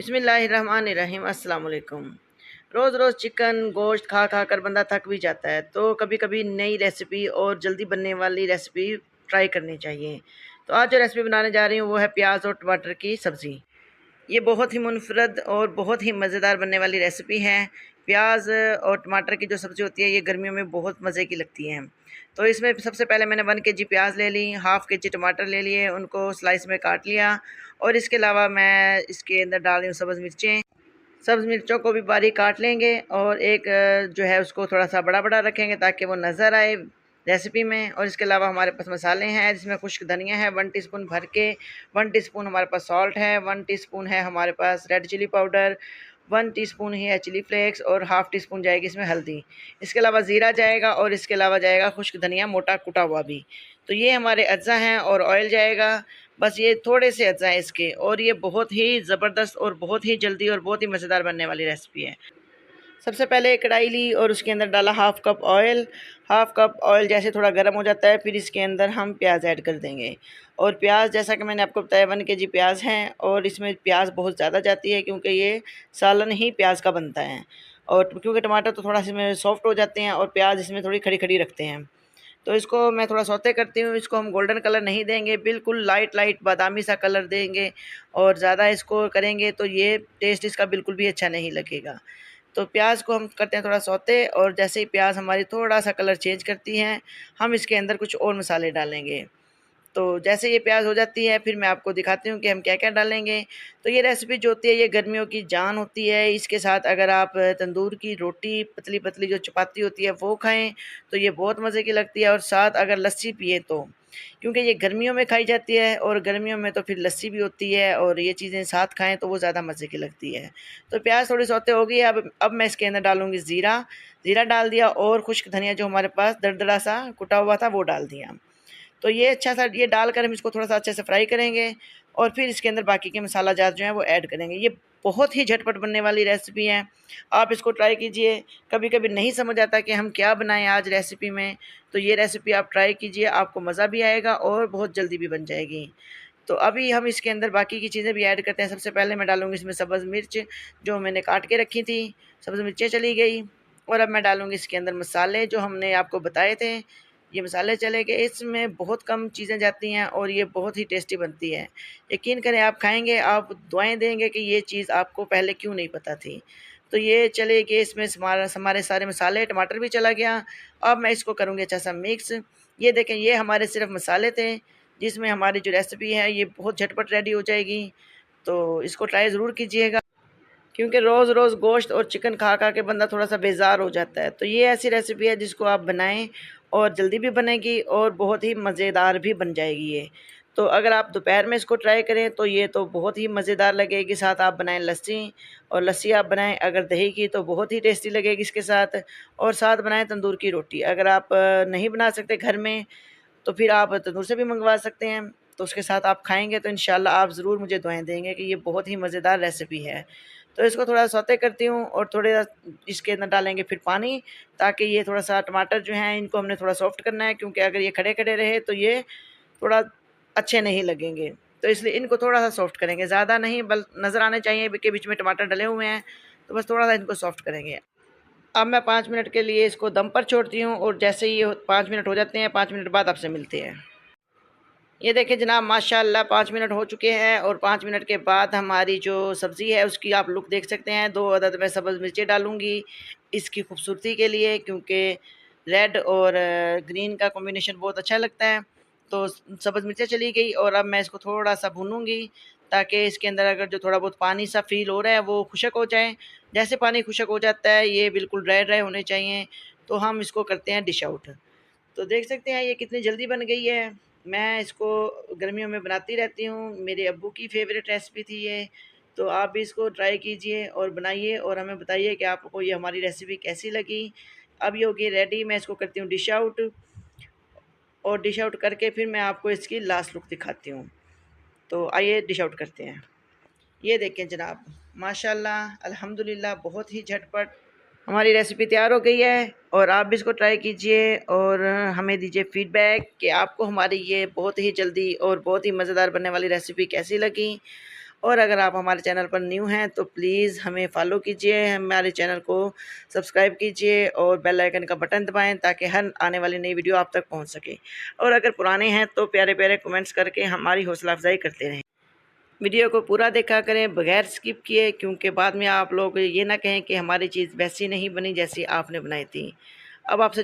बिस्मिल्लाहिर्रहमानिर्रहीम। अस्सलाम वालेकुम। रोज़ रोज़ चिकन गोश्त खा खा कर बंदा थक भी जाता है, तो कभी कभी नई रेसिपी और जल्दी बनने वाली रेसिपी ट्राई करनी चाहिए। तो आज जो रेसिपी बनाने जा रही हूँ वो है प्याज और टमाटर की सब्ज़ी। ये बहुत ही मुनफरद और बहुत ही मज़ेदार बनने वाली रेसिपी है। प्याज और टमाटर की जो सब्ज़ी होती है ये गर्मियों में बहुत मज़े की लगती है। तो इसमें सबसे पहले मैंने 1 केजी प्याज ले ली, हाफ़ केजी टमाटर ले लिए, उनको स्लाइस में काट लिया। और इसके अलावा मैं इसके अंदर डाल रही हूँ सब्ज़ मिर्चें। सब्ज़ मिर्चों को भी बारीक काट लेंगे और एक जो है उसको थोड़ा सा बड़ा बड़ा रखेंगे ताकि वो नज़र आए रेसिपी में। और इसके अलावा हमारे पास मसाले हैं, जिसमें खुश्क धनिया है 1 टीस्पून भर के, 1 टीस्पून हमारे पास सॉल्ट है, 1 टीस्पून है हमारे पास रेड चिली पाउडर, 1 टीस्पून ही है चिली फ्लेक्स और हाफ़ टीस्पून जाएगी इसमें हल्दी। इसके अलावा ज़ीरा जाएगा और इसके अलावा जाएगा खुश्क धनिया मोटा कुटा हुआ भी। तो ये हमारे अज्जा हैं और ऑयल जाएगा। बस ये थोड़े से अज्जा हैं इसके, और ये बहुत ही ज़बरदस्त और बहुत ही जल्दी और बहुत ही मज़ेदार बनने वाली रेसिपी है। सबसे पहले एक कढ़ाई ली और उसके अंदर डाला half cup oil. Half cup oil जैसे थोड़ा गर्म हो जाता है फिर इसके अंदर हम प्याज ऐड कर देंगे। और प्याज जैसा कि मैंने आपको बताया 1 केजी प्याज हैं, और इसमें प्याज बहुत ज़्यादा जाती है क्योंकि ये सालन ही प्याज का बनता है। और क्योंकि टमाटर तो थोड़ा सा इसमें सॉफ्ट हो जाते हैं और प्याज इसमें थोड़ी खड़ी खड़ी रखते हैं। तो इसको मैं थोड़ा सौते करती हूँ। इसको हम गोल्डन कलर नहीं देंगे, बिल्कुल लाइट लाइट बादामी सा कलर देंगे। और ज़्यादा इसको करेंगे तो ये टेस्ट इसका बिल्कुल भी अच्छा नहीं लगेगा। तो प्याज को हम करते हैं थोड़ा सौते, और जैसे ही प्याज हमारी थोड़ा सा कलर चेंज करती हैं हम इसके अंदर कुछ और मसाले डालेंगे। तो जैसे ये प्याज हो जाती है फिर मैं आपको दिखाती हूँ कि हम क्या-क्या डालेंगे। तो ये रेसिपी जो होती है ये गर्मियों की जान होती है। इसके साथ अगर आप तंदूर की रोटी पतली-पतली जो चपाती होती है वो खाएँ तो ये बहुत मज़े की लगती है, और साथ अगर लस्सी पिएँ तो। क्योंकि ये गर्मियों में खाई जाती है और गर्मियों में तो फिर लस्सी भी होती है, और ये चीज़ें साथ खाएँ तो वो ज़्यादा मज़े की लगती है। तो प्याज थोड़ी सौते हो गई, अब मैं इसके अंदर डालूँगी ज़ीरा। ज़ीरा डाल दिया और खुश्क धनिया जो हमारे पास दरदरा सा कुटा हुआ था वो डाल दिया। तो ये अच्छा सा ये डालकर हम इसको थोड़ा-सा अच्छे से फ्राई करेंगे, और फिर इसके अंदर बाकी के मसाला जात जो हैं वो ऐड करेंगे। ये बहुत ही झटपट बनने वाली रेसिपी है, आप इसको ट्राई कीजिए। कभी-कभी नहीं समझ आता कि हम क्या बनाएँ आज रेसिपी में, तो ये रेसिपी आप ट्राई कीजिए, आपको मज़ा भी आएगा और बहुत जल्दी भी बन जाएगी। तो अभी हम इसके अंदर बाकी की चीज़ें भी ऐड करते हैं। सबसे पहले मैं डालूँगी इसमें सब्ज़ मिर्च जो मैंने काट के रखी थी, सब्ज़ मिर्चें चली गई। और अब मैं डालूँगी इसके अंदर मसाले जो हमने आपको बताए थे, ये मसाले चले गए। इसमें बहुत कम चीज़ें जाती हैं और ये बहुत ही टेस्टी बनती है। यकीन करें आप खाएँगे, आप दुआएँ देंगे कि ये चीज़ आपको पहले क्यों नहीं पता थी। तो ये चले गए, इसमें हमारे सारे मसाले, टमाटर भी चला गया। अब मैं इसको करूँगी अच्छा सा मिक्स। ये देखें, ये हमारे सिर्फ़ मसाले थे, जिसमें हमारी जो रेसिपी है ये बहुत झटपट रेडी हो जाएगी। तो इसको ट्राई ज़रूर कीजिएगा, क्योंकि रोज़ रोज़ गोश्त और चिकन खा खा के बंदा थोड़ा सा बेज़ार हो जाता है। तो ये ऐसी रेसिपी है जिसको आप बनाएं और जल्दी भी बनेगी और बहुत ही मज़ेदार भी बन जाएगी ये। तो अगर आप दोपहर में इसको ट्राई करें तो ये तो बहुत ही मज़ेदार लगेगी। साथ आप बनाएं लस्सी, और लस्सी आप बनाएं अगर दही की तो बहुत ही टेस्टी लगेगी इसके साथ। और साथ बनाएं तंदूर की रोटी। अगर आप नहीं बना सकते घर में तो फिर आप तंदूर से भी मंगवा सकते हैं। तो उसके साथ आप खाएँगे तो इंशाल्लाह आप ज़रूर मुझे दुआएँ देंगे कि ये बहुत ही मज़ेदार रेसिपी है। तो इसको थोड़ा सौते करती हूँ, और थोड़े इसके अंदर डालेंगे फिर पानी, ताकि ये थोड़ा-सा टमाटर जो हैं इनको हमने थोड़ा सॉफ्ट करना है, क्योंकि अगर ये खड़े-खड़े रहे तो ये थोड़ा अच्छे नहीं लगेंगे। तो इसलिए इनको थोड़ा-सा सॉफ्ट करेंगे, ज़्यादा नहीं, बल नज़र आने चाहिए कि बीच में टमाटर डले हुए हैं, तो बस थोड़ा-सा इनको सॉफ्ट करेंगे। अब मैं 5 मिनट के लिए इसको दम पर छोड़ती हूँ, और जैसे ही ये 5 मिनट हो जाते हैं, 5 मिनट बाद आपसे मिलते हैं। ये देखिए जनाब, माशाल्लाह 5 मिनट हो चुके हैं, और 5 मिनट के बाद हमारी जो सब्ज़ी है उसकी आप लुक देख सकते हैं। 2 अदद मैं सब्ज़ मिर्चें डालूँगी इसकी खूबसूरती के लिए, क्योंकि रेड और ग्रीन का कॉम्बिनेशन बहुत अच्छा लगता है। तो सब्ज़ मिर्चें चली गई, और अब मैं इसको थोड़ा-सा भूनूँगी ताकि इसके अंदर अगर जो थोड़ा बहुत पानी सा फ़ील हो रहा है वो खुशक हो जाए। जैसे पानी खुशक हो जाता है, ये बिल्कुल ड्राई ड्राई होने चाहिए, तो हम इसको करते हैं डिश आउट। तो देख सकते हैं ये कितनी जल्दी बन गई है। मैं इसको गर्मियों में बनाती रहती हूँ, मेरे अब्बू की फ़ेवरेट रेसिपी थी ये। तो आप भी इसको ट्राई कीजिए और बनाइए, और हमें बताइए कि आपको ये हमारी रेसिपी कैसी लगी। अब ये हो गई रेडी, मैं इसको करती हूँ डिश आउट, और डिश आउट करके फिर मैं आपको इसकी लास्ट लुक दिखाती हूँ। तो आइए डिश आउट करते हैं। ये देखें जनाब, माशाल्लाह अल्हम्दुलिल्लाह बहुत ही झटपट हमारी रेसिपी तैयार हो गई है, और आप भी इसको ट्राई कीजिए और हमें दीजिए फ़ीडबैक कि आपको हमारी ये बहुत ही जल्दी और बहुत ही मज़ेदार बनने वाली रेसिपी कैसी लगी। और अगर आप हमारे चैनल पर न्यू हैं तो प्लीज़ हमें फॉलो कीजिए, हमारे चैनल को सब्सक्राइब कीजिए और बेल आइकन का बटन दबाएं ताकि हर आने वाली नई वीडियो आप तक पहुंच सके। और अगर पुराने हैं तो प्यारे प्यारे कमेंट्स करके हमारी हौसला अफजाई करते रहें। वीडियो को पूरा देखा करें बगैर स्किप किए, क्योंकि बाद में आप लोग ये ना कहें कि हमारी चीज़ वैसी नहीं बनी जैसी आपने बनाई थी। अब आपसे